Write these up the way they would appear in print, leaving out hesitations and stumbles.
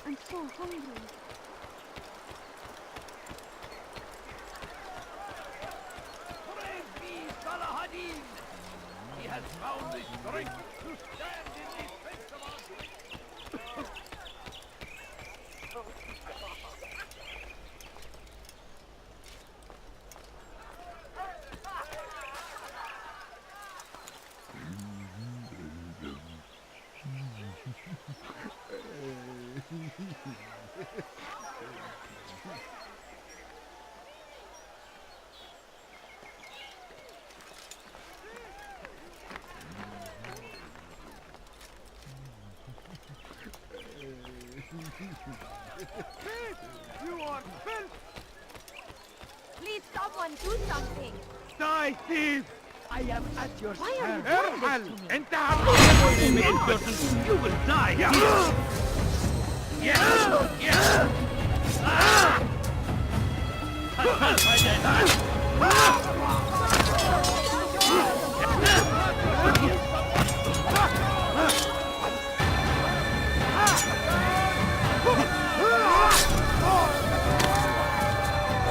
I'm so hungry. Praise be Salahadin! He has found the strength to stand in defense of our place. You are filth! Please, someone do something. Die, thief! I am at your Why are you service. doing this to me? You will die! Yeah!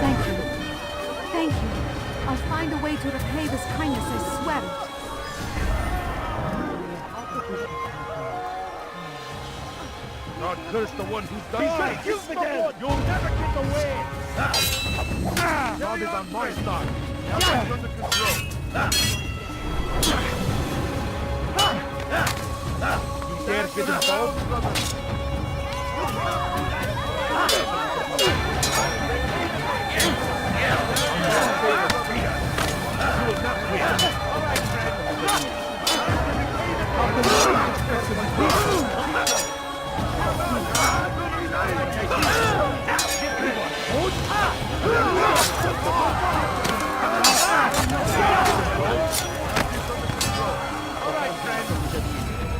Thank you. Thank you. I'll find a way to repay this kindness, I swear it. God curse the one who's done it! You'll never get away! God is on my side. Everything's under control. You dare get involved, brother?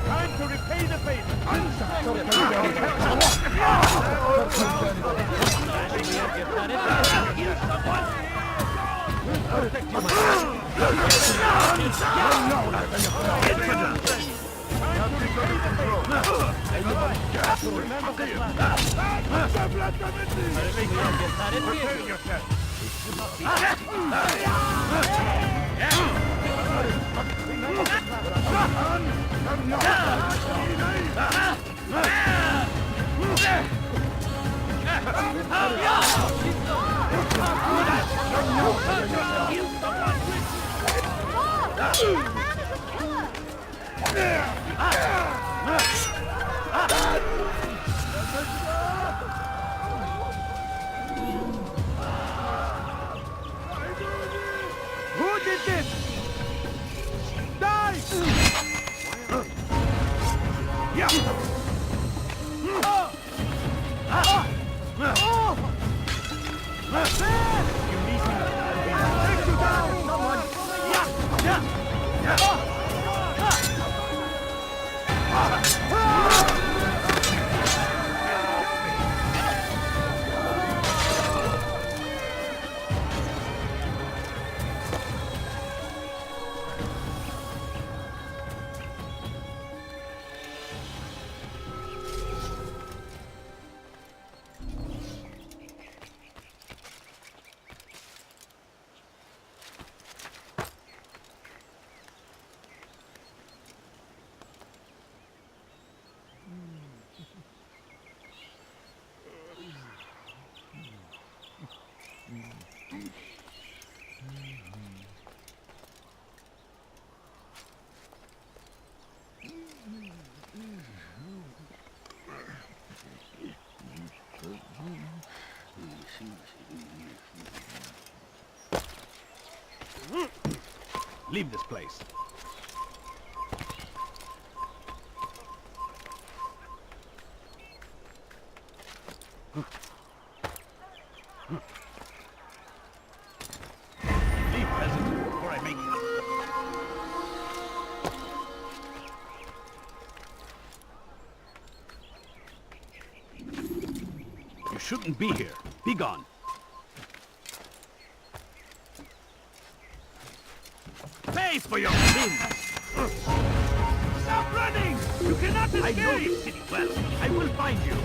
Time to repay the favor. Who did this? Die! Yeah! You need me. Take you down, someone! Leave this place. Leave, peasant, before I make you. You shouldn't be here. Be gone. Pay for your sins! Stop running! You cannot escape! I know this city well. I will find you.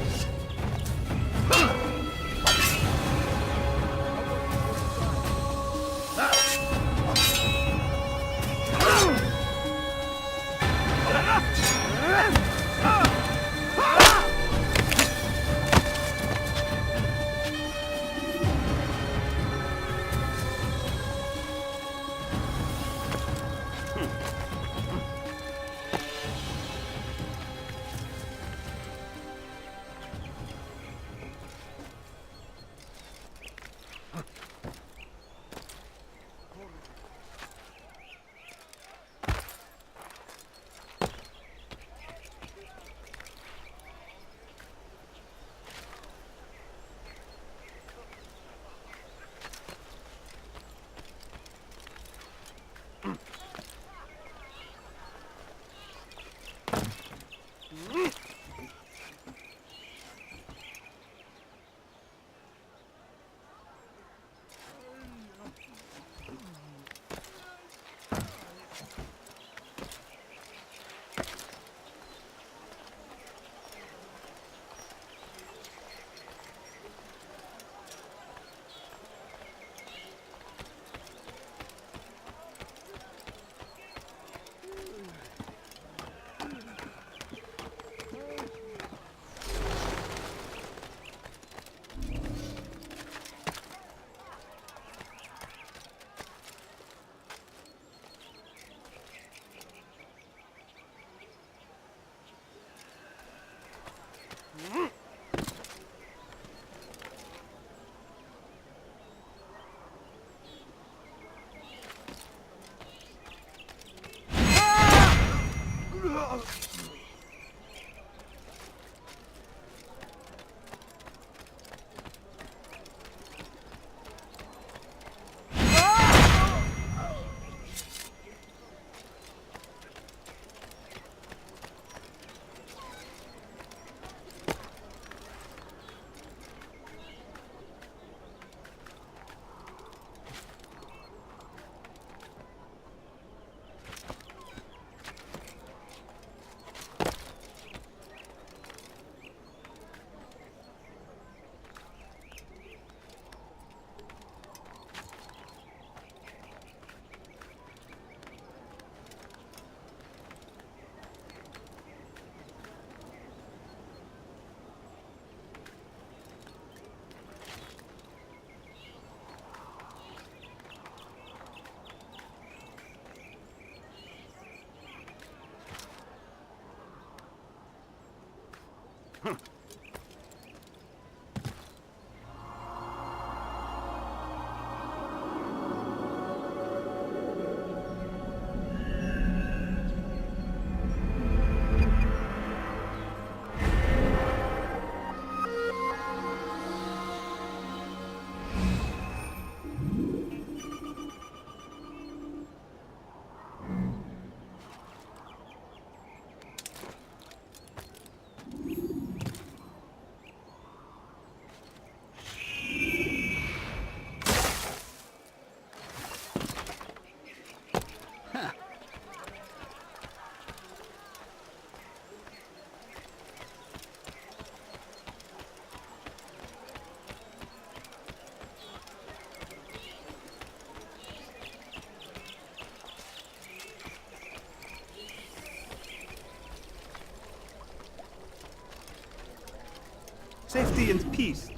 Safety and peace.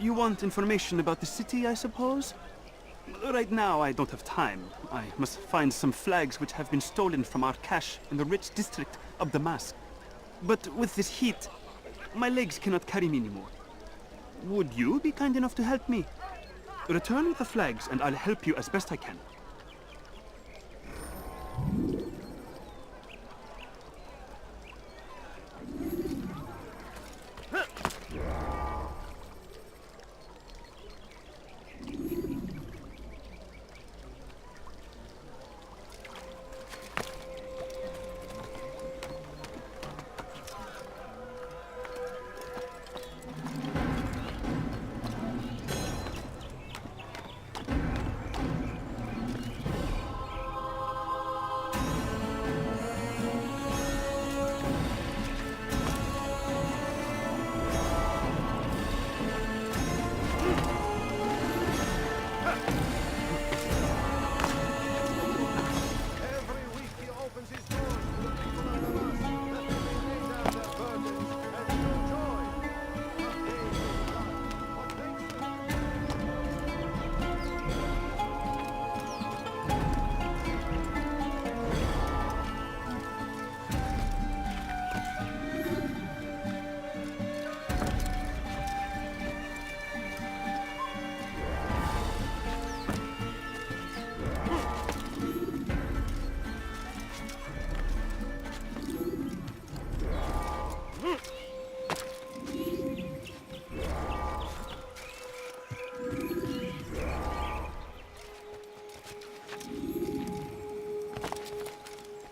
You want information about the city, I suppose? Right now, I don't have time. I must find some flags which have been stolen from our cache in the rich district of Damascus. But with this heat, my legs cannot carry me anymore. Would you be kind enough to help me? Return with the flags, and I'll help you as best I can.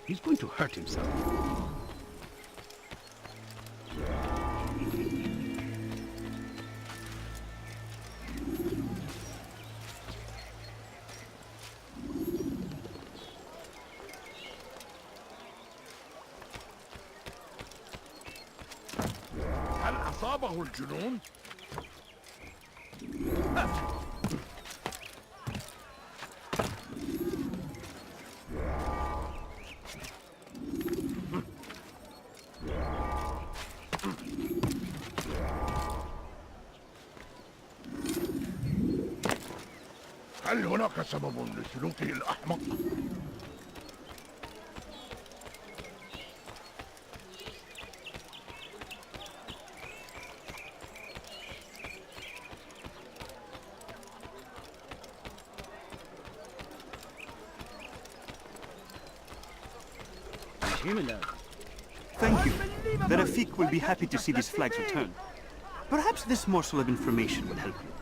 He's going to hurt himself. هل أصابه الجنون؟ هل هناك سبب لسلوكه الأحمق؟ Thank you. The Rafiq will be happy to see these flags return. Perhaps this morsel of information will help you.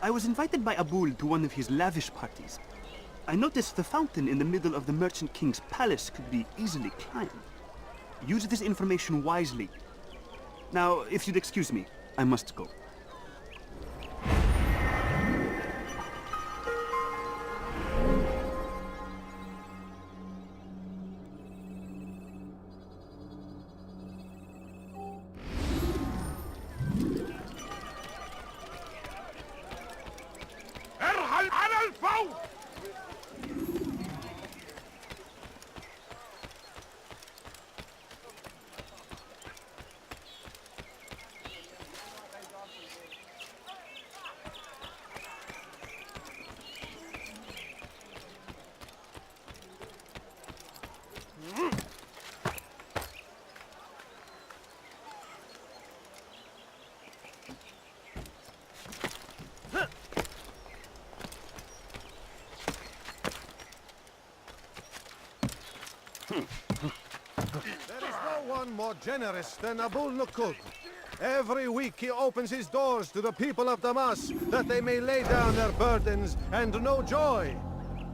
I was invited by Abul to one of his lavish parties. I noticed the fountain in the middle of the Merchant King's palace could be easily climbed. Use this information wisely. Now, if you'd excuse me, I must go. ارحل على الفور! There is no one more generous than Abul Nukud. Every week he opens his doors to the people of Damas that they may lay down their burdens and know joy.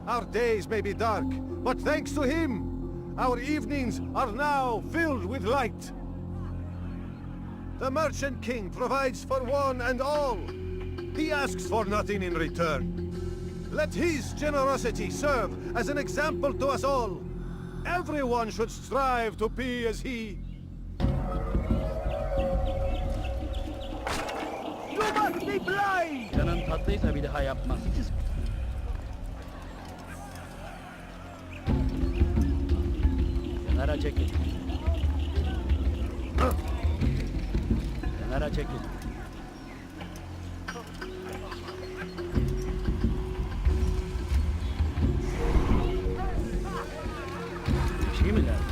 Our days may be dark, but thanks to him, our evenings are now filled with light. The Merchant King provides for one and all. He asks for nothing in return. Let his generosity serve as an example to us all. Everyone should strive to be as he. You must be blind! Canın tatlıysa bir daha yapmaz. Kenara çekil. Kenara çekil. Bir şey mi lazım?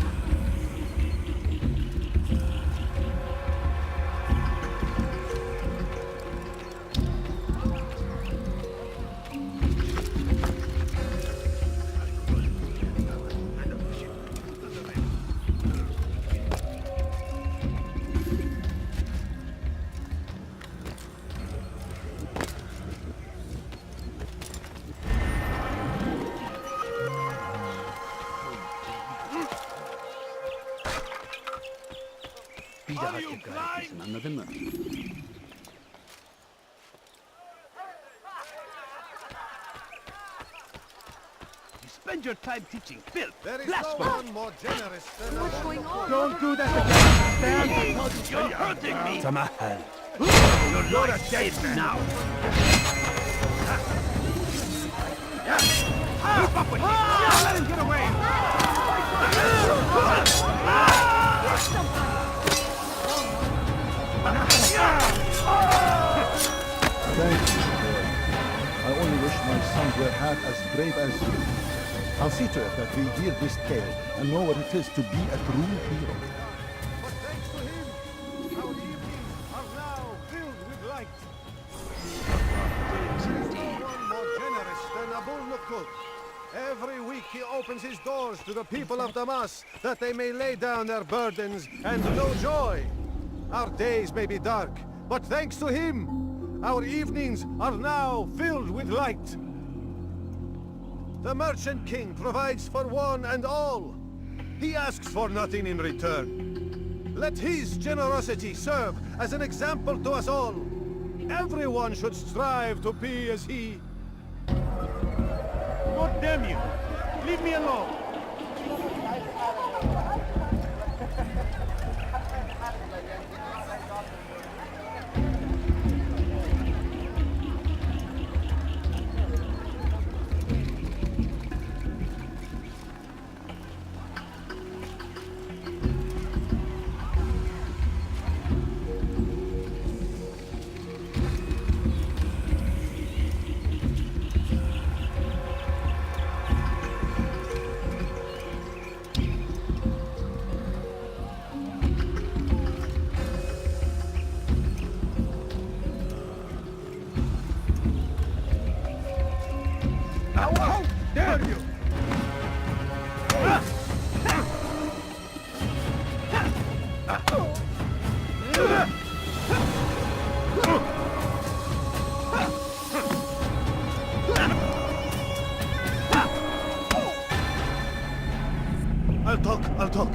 Bir daha tekrar etmesin, anladın mı? You spend your time teaching filth. There is no one more generous than a What's going on? Don't do that again. You're hurting me. Tamahal. You're dead now. Keep up with me. Let him get away. Thank you, boy. I only wish my sons were half as brave as you. I'll see to it that we hear this tale and know what it is to be a true hero. But thanks to him, our evenings are now filled with light. There is no one more generous than Abul Nukud. Every week he opens his doors to the people of Damas that they may lay down their burdens and know joy. Our days may be dark, but thanks to him, our evenings are now filled with light. The Merchant King provides for one and all. He asks for nothing in return. Let his generosity serve as an example to us all. Everyone should strive to be as he. God damn you. Leave me alone. How dare you! I'll talk.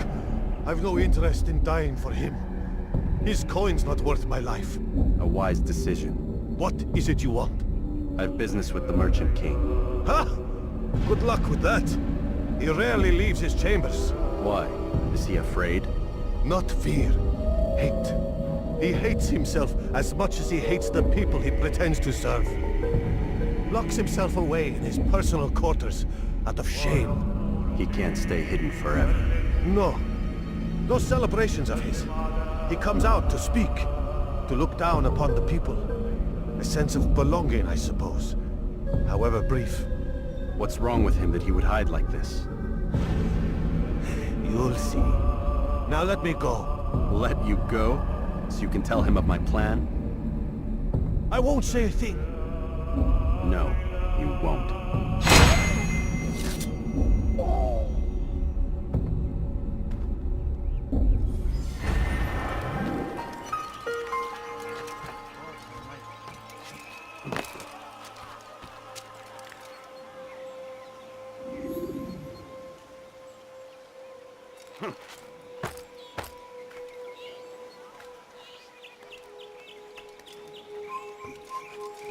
I've no interest in dying for him. His coin's not worth my life. A wise decision. What is it you want? I have business with the Merchant King. Huh? Good luck with that. He rarely leaves his chambers. Why? Is he afraid? Not fear. Hate. He hates himself as much as he hates the people he pretends to serve. Locks himself away in his personal quarters out of shame. He can't stay hidden forever. No. Those celebrations of his. He comes out to speak, to look down upon the people. A sense of belonging, I suppose. However brief. What's wrong with him that he would hide like this? You'll see. Now let me go. Let you go? So you can tell him of my plan? I won't say a thing. No, you won't.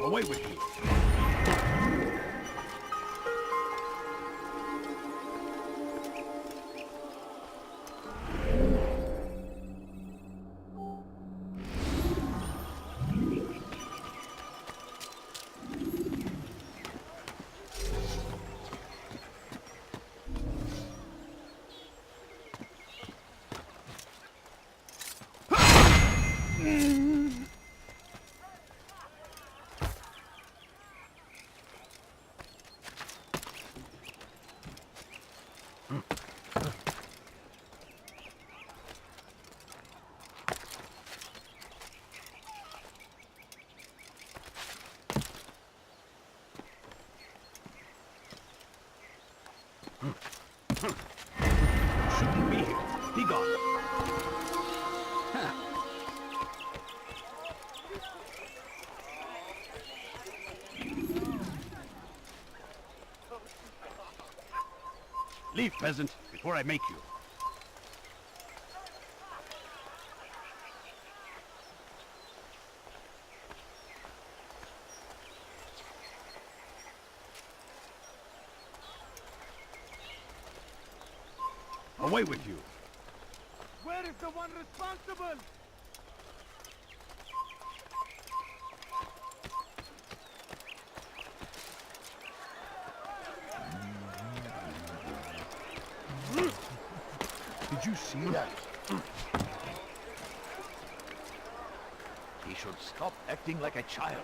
Away with you. Leave, peasant, before I make you. Away with you. Where is the one responsible? Did you see that? He should stop acting like a child.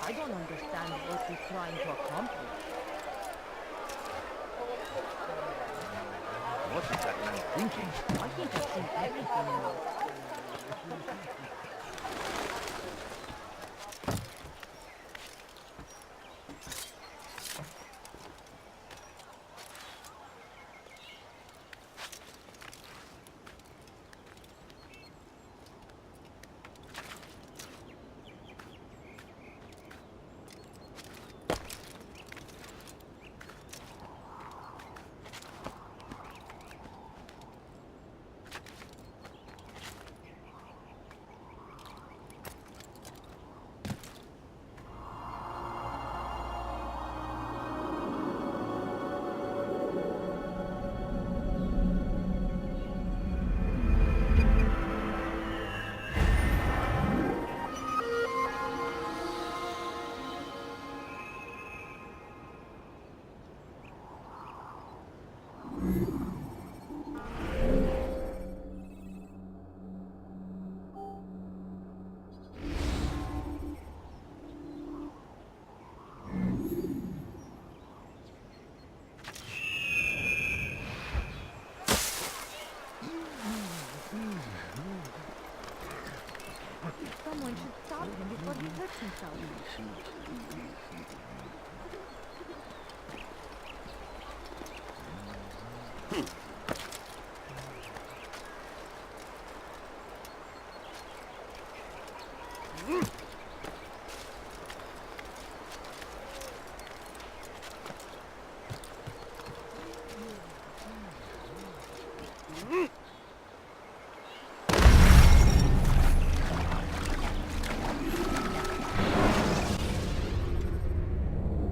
I don't understand what he's trying to accomplish. What is that man thinking? I think I've seen everything now. Someone should stop him before he hurts himself.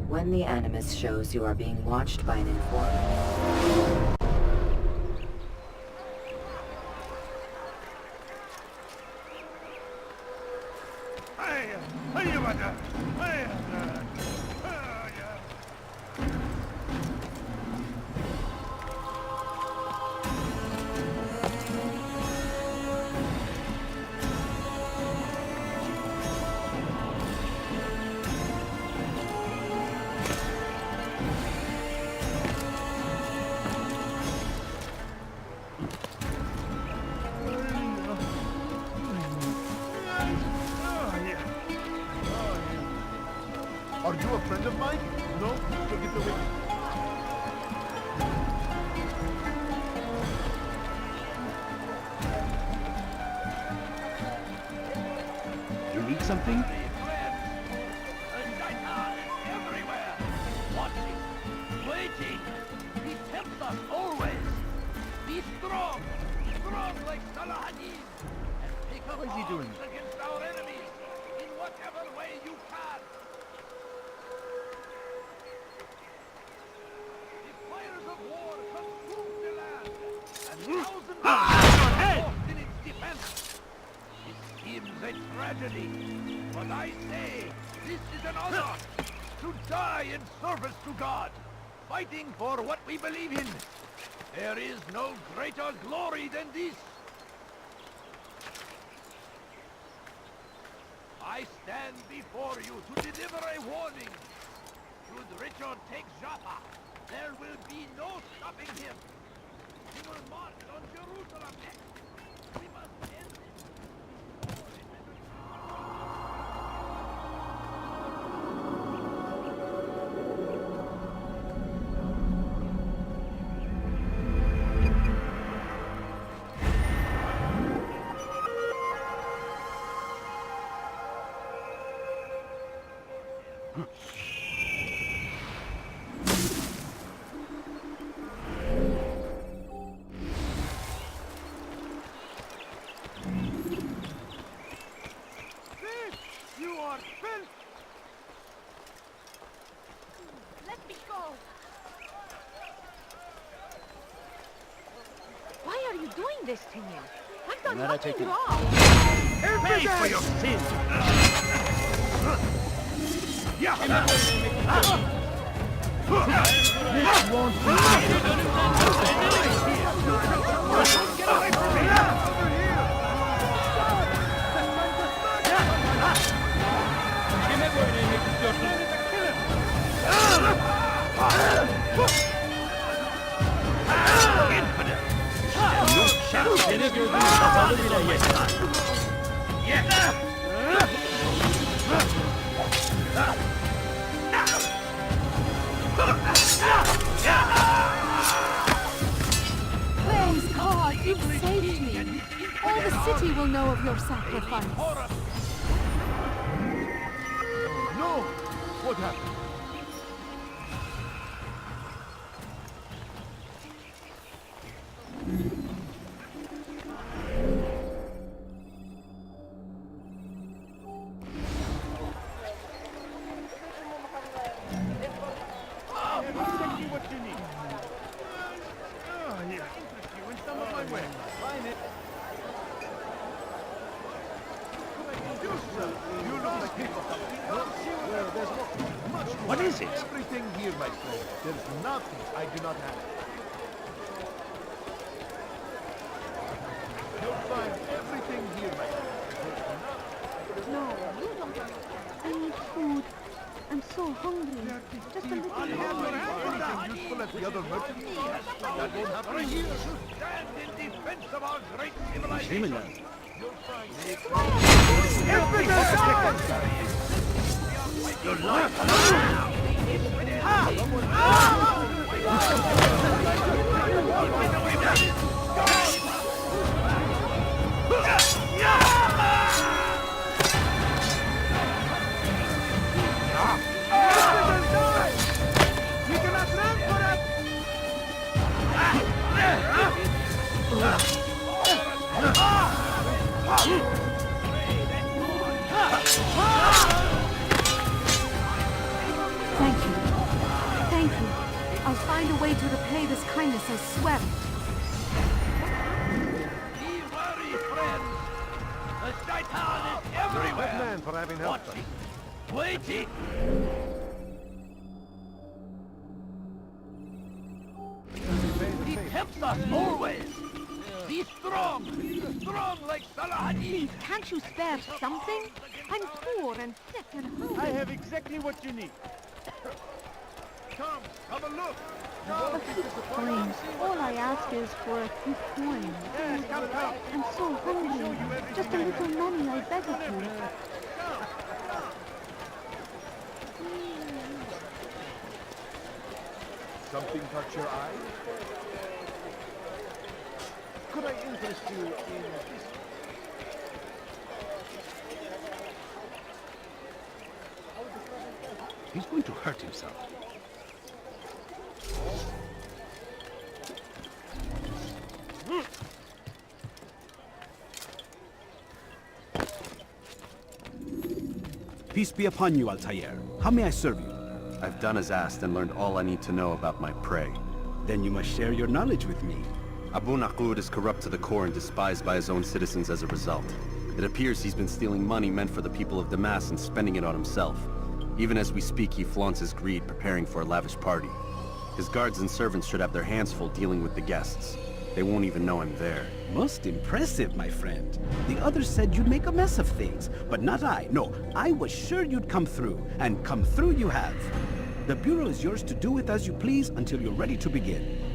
When the Animus shows you are being watched by an informant, Are you a friend of mine? No? Look at the way. You need something? Everywhere! Watching, waiting! He tempts us always! Be strong! Strong like Salahadin! And take up What is he doing? arms against our enemies in whatever way you can! The fires of war consume the land, and thousands are lost in its defense! It seems a tragedy, but I say this is an honor to die in service to God, fighting for what we believe in. There is no greater glory than this. I stand before you to deliver a warning. Should Richard take Jaffa, there will be no stopping him. He will march on Jerusalem next. We must end this. Why are you doing this to me? I've done Nara, take nothing it. wrong. Pay for your sins! Praise God, you've saved me. All the city will know of your sacrifice. No! What happened? Exactly what you need. Here, interest you in some of my wares. Find it. You, sir, you look like people. Well, there's much more. What is it? Everything here, my friend. There's nothing I do not have. You'll find everything here, my friend. There's nothing. No, you don't. I need food. I'm so hungry. Just a little I'll have your more. hand anything useful at the other merchant stores. That won't happen Are here. here to stand in defense of our great civilization. You'll find Your life. Thank you. Thank you. I'll find a way to repay this kindness, I swear it. Be wary, friends. The shaitan is everywhere. Good man for having helped us. Waiting. He tempts us always. Be strong. Strong like Salah Please, can't you spare something? I'm poor and sick and hungry. I have exactly what you need. Come and look. A few coins. All I ask is for a few coins. Yes, come. I'm so hungry. Just a little money, I beg of you. Something caught your eye? Could I interest you in this? He's going to hurt himself. Peace be upon you, Altair. How may I serve you? I've done as asked and learned all I need to know about my prey. Then you must share your knowledge with me. Abu Naqud is corrupt to the core and despised by his own citizens as a result. It appears he's been stealing money meant for the people of Damas and spending it on himself. Even as we speak, he flaunts his greed, preparing for a lavish party. His guards and servants should have their hands full dealing with the guests. They won't even know I'm there. Most impressive, my friend. The others said you'd make a mess of things, but not I. No, I was sure you'd come through, and come through you have. The Bureau is yours to do with as you please until you're ready to begin.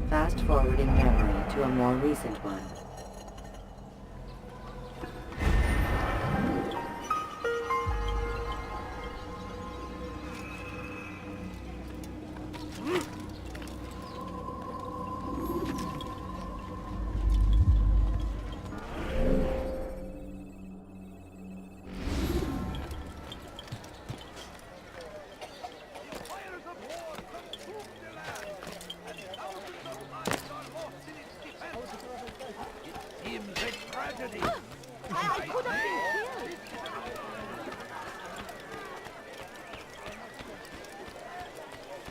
Fast-forwarding memory to a more recent one. Fires of war consume the land, and thousands of lives are lost in its defense. tragedy. I could have been killed.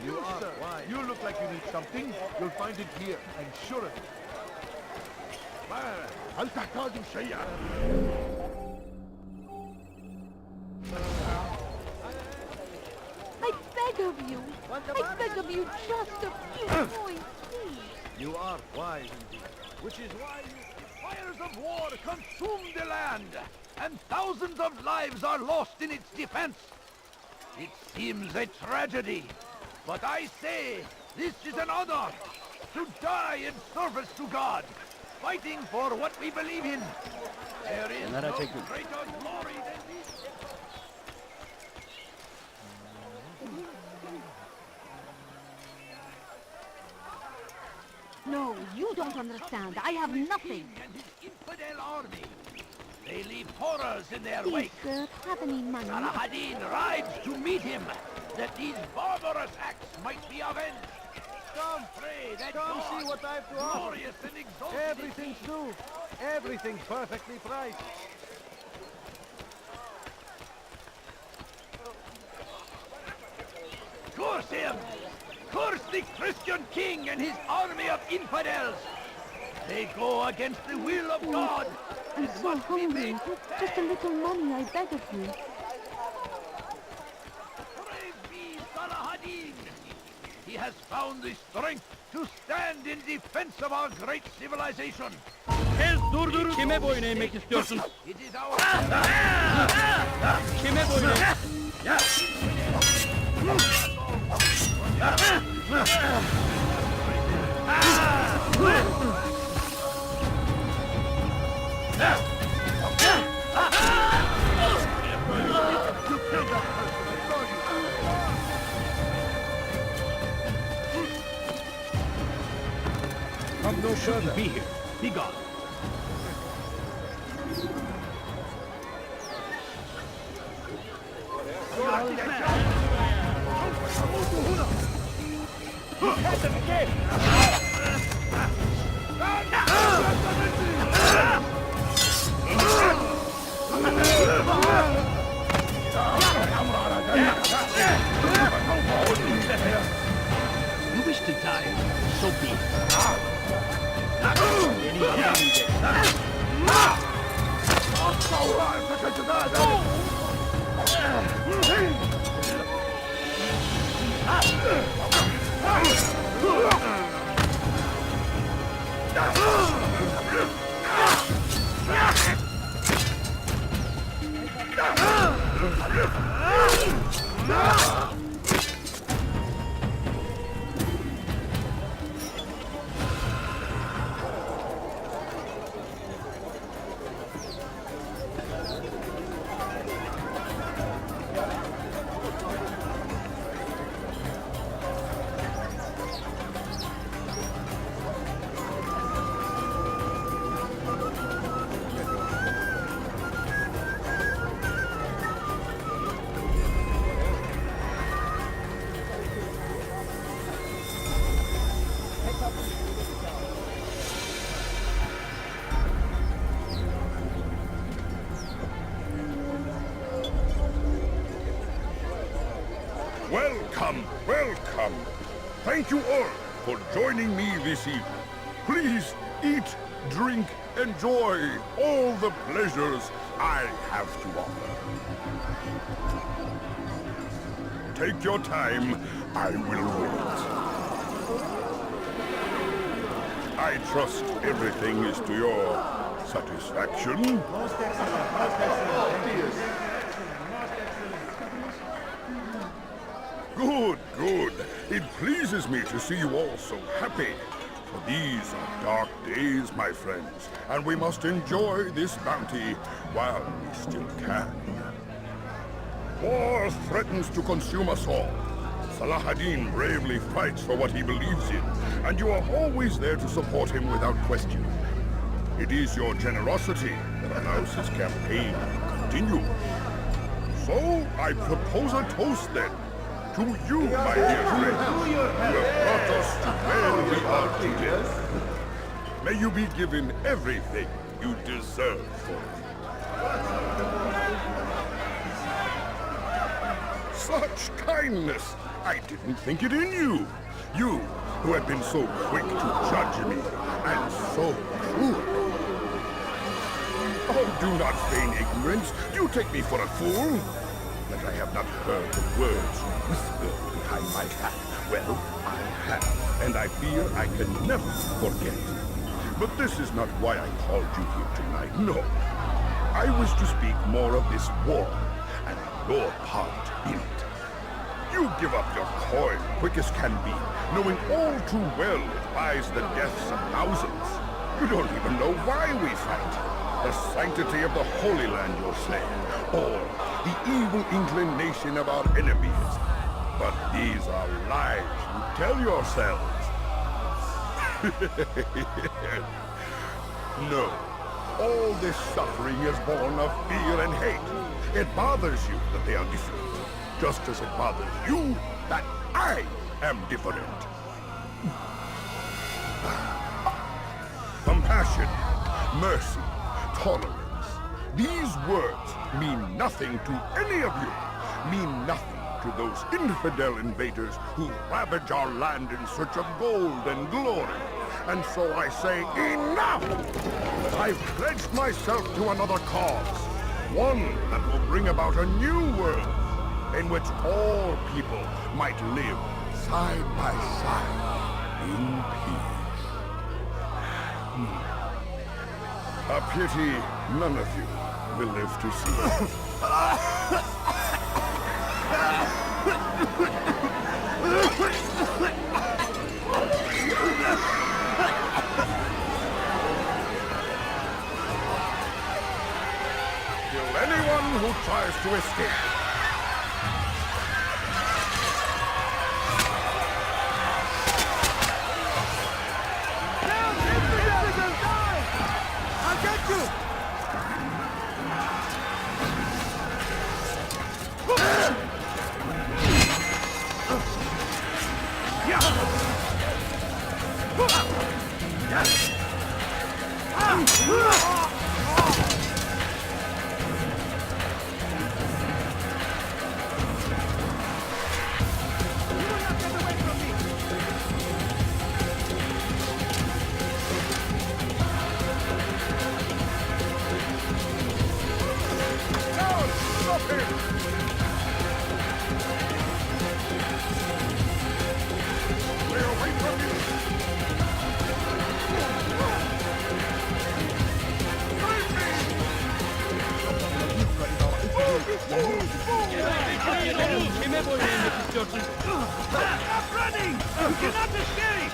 You are wise. You look like you need something. You'll find it here. I'm sure of it. هل تحتاج شيئا؟ I beg of you. I beg of you just a few coins, please. You are wise indeed. Which is why you... Fires of war consume the land, and thousands of lives are lost in its defense. It seems a tragedy, but I say this is an honor to die in service to God, fighting for what we believe in. There is no greater glory than this. No, you don't understand. I have nothing. And his infidel army. They leave horrors in their Please, wake. sir, have any money? Salah-ad-Din rides to meet him, that these barbarous acts might be avenged. Come, Pray that come God, see what I have to offer. glorious and exalted, Everything's new. Everything's perfectly priced. curse him! Curse the Christian king and his army of infidels! They go against the will of God! I'm so hungry. Just a little money, I beg of you. Praise be Salah-ad-Din! He has found the strength to stand in defense of our great civilization. Kime boyun eğmek istiyorsun? It is our... Kime boyun eğmek? Come no further. Be here. Be gone. You wish to die, so be it. Welcome, welcome. Thank you all for joining me this evening. Please eat, drink, enjoy all the pleasures I have to offer. Take your time, I will wait. I trust everything is to your satisfaction. Most excellent, most excellent. Good, good. It pleases me to see you all so happy. For these are dark days, my friends, and we must enjoy this bounty while we still can. War threatens to consume us all. Salah-ad-Din bravely fights for what he believes in, and you are always there to support him without question. It is your generosity that allows his campaign to continue. So, I propose a toast then. To you, my dear friends, who have brought us to where we are today. May you be given everything you deserve for it. Such kindness! I didn't think it in you. You, who had been so quick to judge me, and so cruel. Oh, do not feign ignorance. You take me for a fool. That I have not heard the words you whispered behind my back. Well, I have, and I fear I can never forget. But this is not why I called you here tonight, no. I wish to speak more of this war, and your part in it. You give up your coin quick as can be, knowing all too well it buys the deaths of thousands. You don't even know why we fight. The sanctity of the Holy Land, you'll say, or the evil inclination of our enemies. But these are lies you tell yourselves. No, all this suffering is born of fear and hate. It bothers you that they are different, just as it bothers you that I am different. Compassion, mercy, tolerance. These words mean nothing to any of you. Mean nothing to those infidel invaders who ravage our land in search of gold and glory. And so I say, enough! I've pledged myself to another cause. One that will bring about a new world in which all people might live side by side in peace. A pity none of you will live to see it. Kill anyone who tries to escape. Stop running! You cannot escape!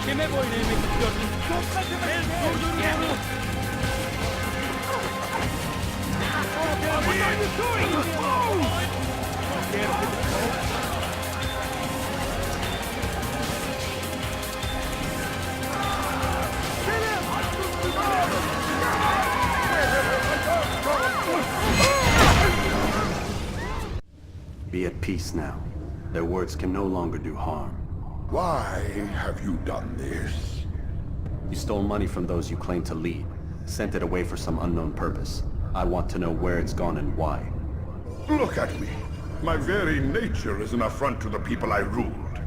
Kime boyun eğmek istiyorsun? What are you doing? Be at peace now. Their words can no longer do harm. Why have you done this? You stole money from those you claim to lead, sent it away for some unknown purpose. I want to know where it's gone and why. Look at me. My very nature is an affront to the people I ruled.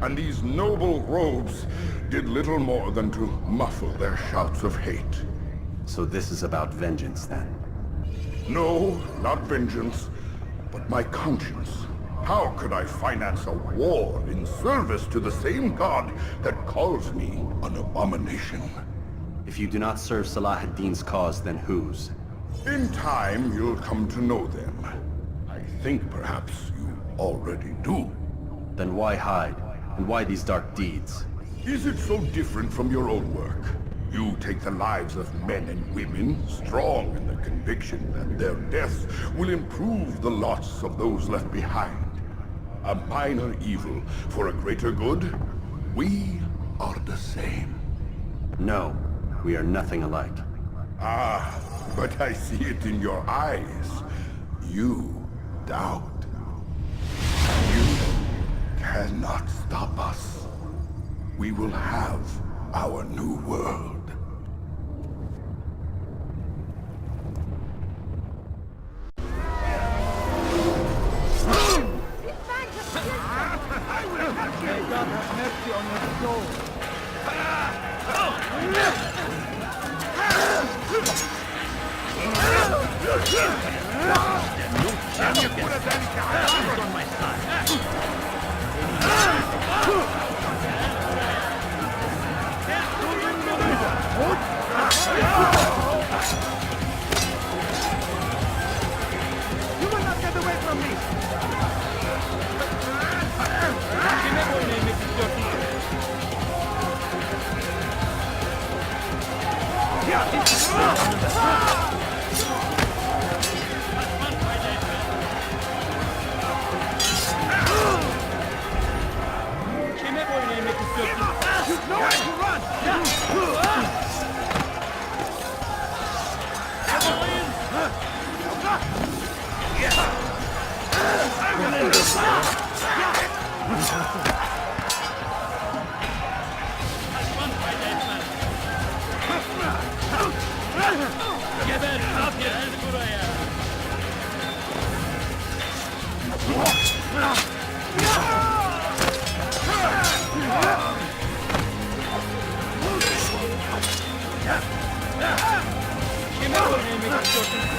And these noble robes did little more than to muffle their shouts of hate. So this is about vengeance, then? No, not vengeance, but my conscience. How could I finance a war in service to the same god that calls me an abomination? If you do not serve Salah ad-Din's cause, then whose? In time, you'll come to know them. I think perhaps you already do. Then why hide? And why these dark deeds? Is it so different from your own work? You take the lives of men and women, strong in the conviction that their deaths will improve the lots of those left behind. a minor evil for a greater good, we are the same. No, we are nothing alike. Ah, but I see it in your eyes. You doubt. You cannot stop us. We will have our new world. May God have mercy on your soul. You will not get away from me! Che me vuoi nei miei figliotti? Che me vuoi nei miei figliotti? You know where to run! Geber, kalk gel buraya. Che me vuoi nei miei figliotti? Che me vuoi nei miei figliotti?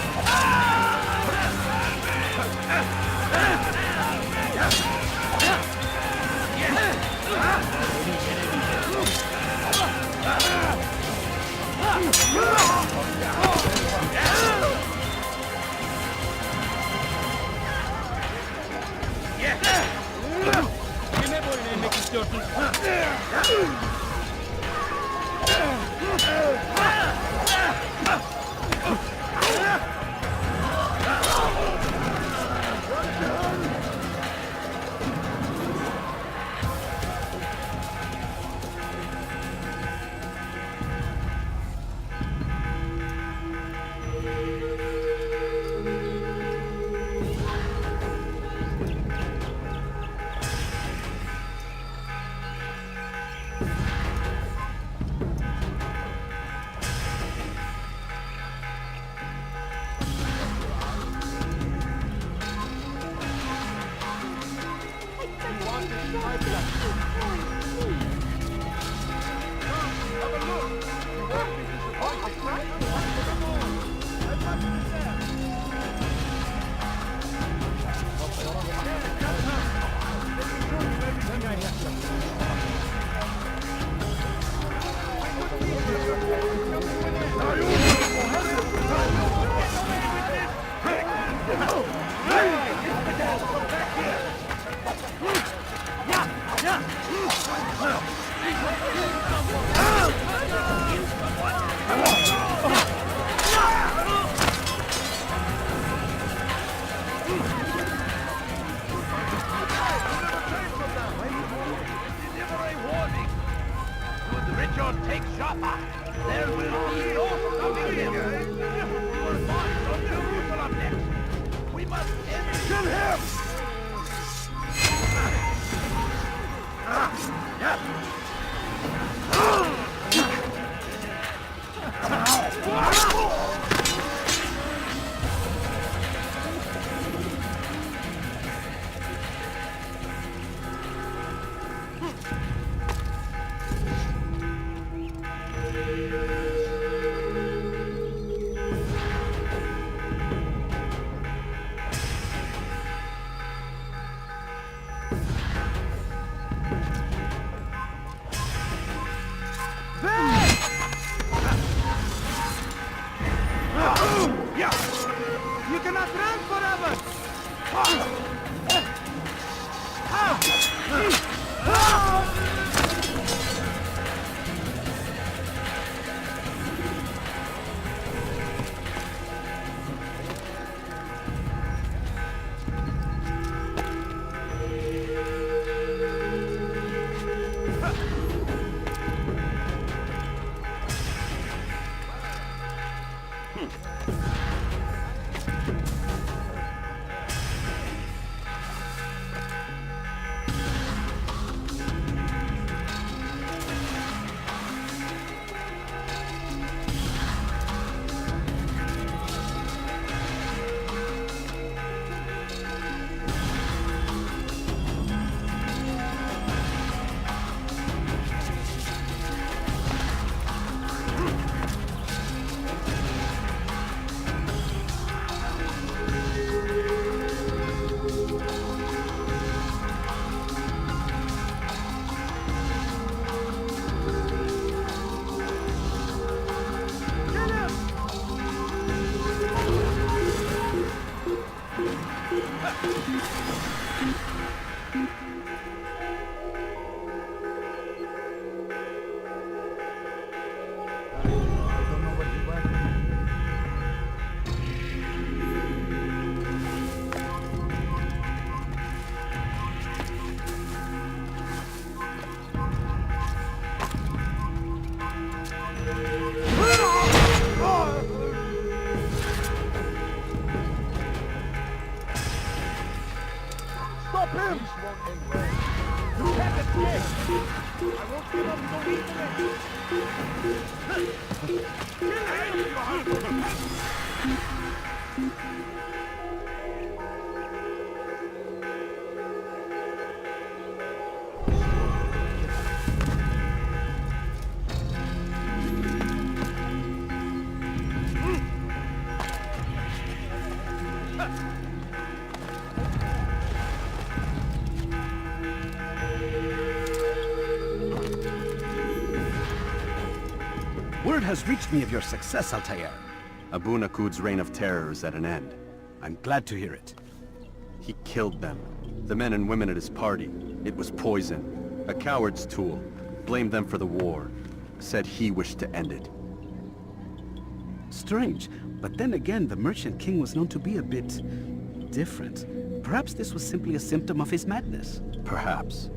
don't know what he went. Stop him! You can't escape! I won't give up so easily! Word has reached me of your success, Altair. Abu Nakud's reign of terror is at an end. I'm glad to hear it. He killed them. The men and women at his party. It was poison. A coward's tool. Blamed them for the war. Said he wished to end it. Strange, but then again, the Merchant King was known to be a bit different. Perhaps this was simply a symptom of his madness. Perhaps.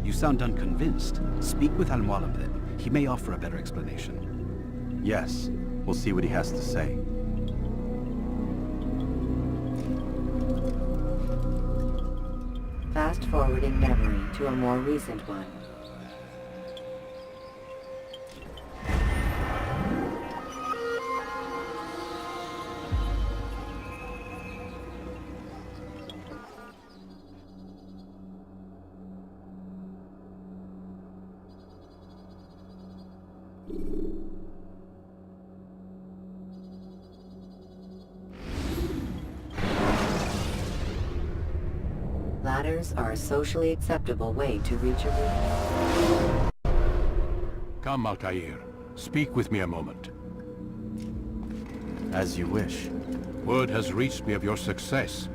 You sound unconvinced. Speak with Al-Mualim then. He may offer a better explanation. Yes. We'll see what he has to say. Fast-forwarding memory to a more recent one. Ladders are a socially acceptable way to reach a roof. Come, Altair. Speak with me a moment. As you wish. Word has reached me of your success.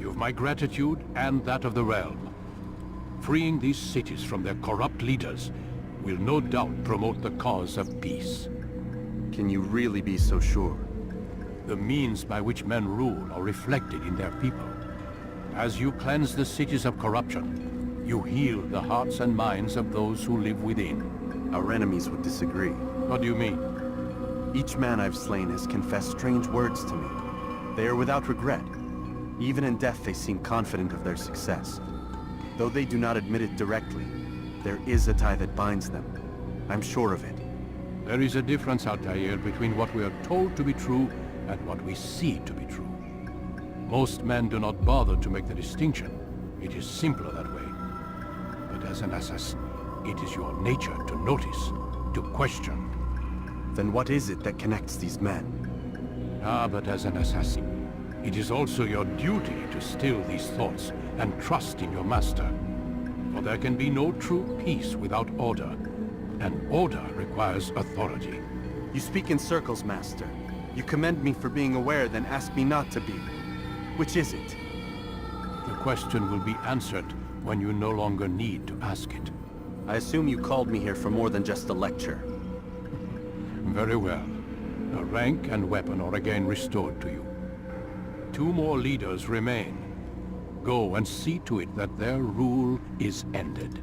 You've my gratitude and that of the realm. Freeing these cities from their corrupt leaders will no doubt promote the cause of peace. Can you really be so sure? The means by which men rule are reflected in their people. As you cleanse the cities of corruption, you heal the hearts and minds of those who live within. Our enemies would disagree. What do you mean? Each man I've slain has confessed strange words to me. They are without regret. Even in death they seem confident of their success. Though they do not admit it directly, there is a tie that binds them. I'm sure of it. There is a difference, Altair, between what we are told to be true and what we see to be true. Most men do not bother to make the distinction. It is simpler that way. But as an assassin, it is your nature to notice, to question. Then what is it that connects these men? But as an assassin, it is also your duty to still these thoughts and trust in your master. For there can be no true peace without order, and order requires authority. You speak in circles, Master. You commend me for being aware, then ask me not to be. Which is it? The question will be answered when you no longer need to ask it. I assume you called me here for more than just a lecture. Very well. A rank and weapon are again restored to you. 2 more leaders remain. Go and see to it that their rule is ended.